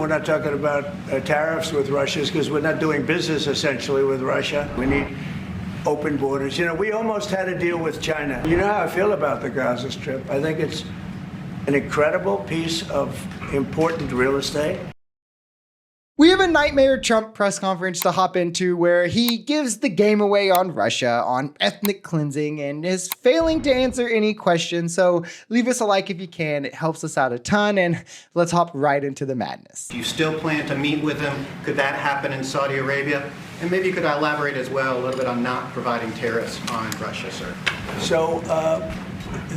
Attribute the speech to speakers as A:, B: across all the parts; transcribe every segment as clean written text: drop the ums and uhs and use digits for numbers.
A: we're not talking about tariffs with Russia is because we're not doing business essentially with Russia. We need open borders. You know, we almost had a deal with China. You know how I feel about the Gaza Strip. I think it's an incredible piece of important real estate.
B: We have a nightmare Trump press conference to hop into where he gives the game away on Russia, on ethnic cleansing, and is failing to answer any questions. So leave us a like if you can. It helps us out a ton. And let's hop right into the madness.
C: Do you still plan to meet with him? Could that happen in Saudi Arabia? And maybe you could elaborate as well a little bit on not providing tariffs on Russia, sir.
A: So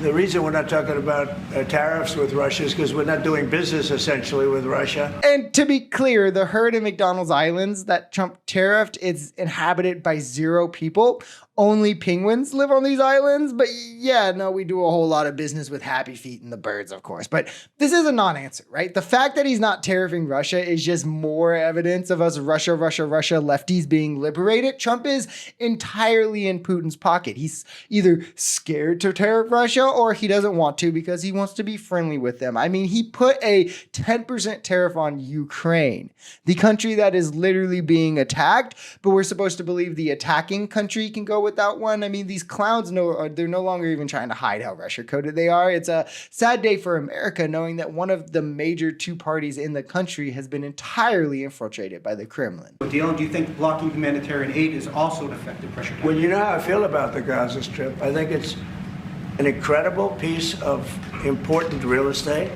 A: the reason we're not talking about tariffs with Russia is because we're not doing business essentially with Russia.
B: And to be clear, the herd in McDonald's Islands that Trump tariffed is inhabited by 0 people. Only penguins live on these islands. But yeah, no, we do a whole lot of business with Happy Feet and the birds, of course. But this is a non-answer, right? The fact that he's not tariffing Russia is just more evidence of us Russia lefties being liberated. Trump is entirely in Putin's pocket. He's either scared to tariff Russia or he doesn't want to because he wants to be friendly with them. I mean, he put a 10% tariff on Ukraine, the country that is literally being attacked, but we're supposed to believe the attacking country can go without one. I mean, these clowns they're no longer even trying to hide how Russia coded they are. It's a sad day for America knowing that one of the major 2 parties in the country has been entirely infiltrated by the Kremlin.
D: Do you think blocking humanitarian aid is also an effective pressure?
A: Well, you know how I feel about the Gaza Strip. I think it's an incredible piece of important real estate.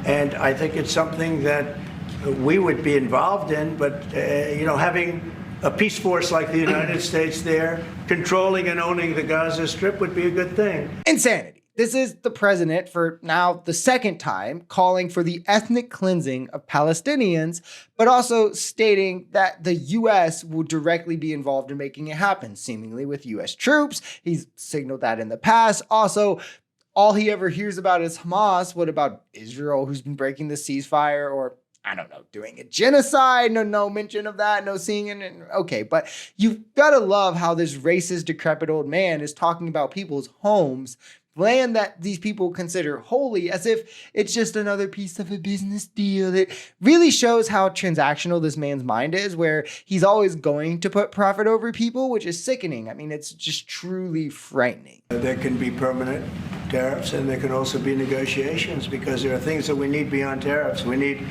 A: And I think it's something that we would be involved in, but, having a peace force like the United States there, controlling and owning the Gaza Strip would be a good thing.
B: Insanity. This is the president for now the 2nd time calling for the ethnic cleansing of Palestinians, but also stating that the U.S. will directly be involved in making it happen, seemingly with U.S. troops. He's signaled that in the past. Also, all he ever hears about is Hamas. What about Israel, who's been breaking the ceasefire, or I don't know, doing a genocide? No mention of that, no seeing it. Okay, but you've got to love how this racist, decrepit old man is talking about people's homes, land that these people consider holy, as if it's just another piece of a business deal. It really shows how transactional this man's mind is, where he's always going to put profit over people, which is sickening. I mean, it's just truly frightening.
A: There can be permanent tariffs, and there can also be negotiations, because there are things that we need beyond tariffs. We need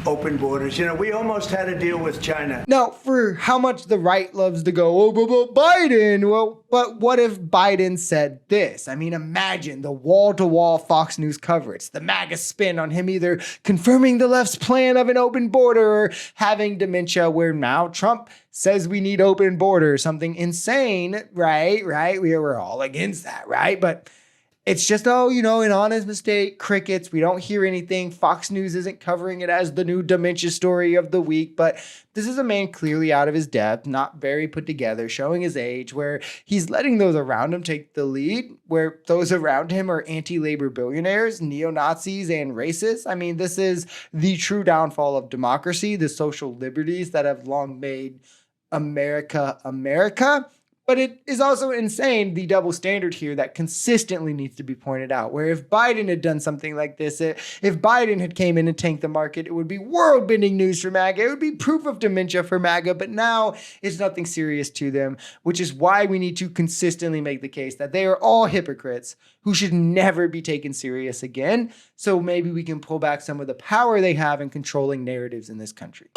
A: open borders. You know, we almost had a deal with China.
B: Now, for how much the right loves to go, oh, but Biden. Well, but what if Biden said this? I mean, imagine the wall-to-wall Fox News coverage, the MAGA spin on him either confirming the left's plan of an open border or having dementia, where now Trump says we need open borders, something insane, right? We're all against that, right? But it's just, an honest mistake, crickets. We don't hear anything. Fox News isn't covering it as the new dementia story of the week. But this is a man clearly out of his depth, not very put together, showing his age, where he's letting those around him take the lead, where those around him are anti-labor billionaires, neo-Nazis, and racists. I mean, this is the true downfall of democracy, the social liberties that have long made America America. But it is also insane, the double standard here that consistently needs to be pointed out, where if Biden had done something like this, if Biden had came in and tanked the market, it would be world-bending news for MAGA. It would be proof of dementia for MAGA, but now it's nothing serious to them, which is why we need to consistently make the case that they are all hypocrites who should never be taken serious again. So maybe we can pull back some of the power they have in controlling narratives in this country.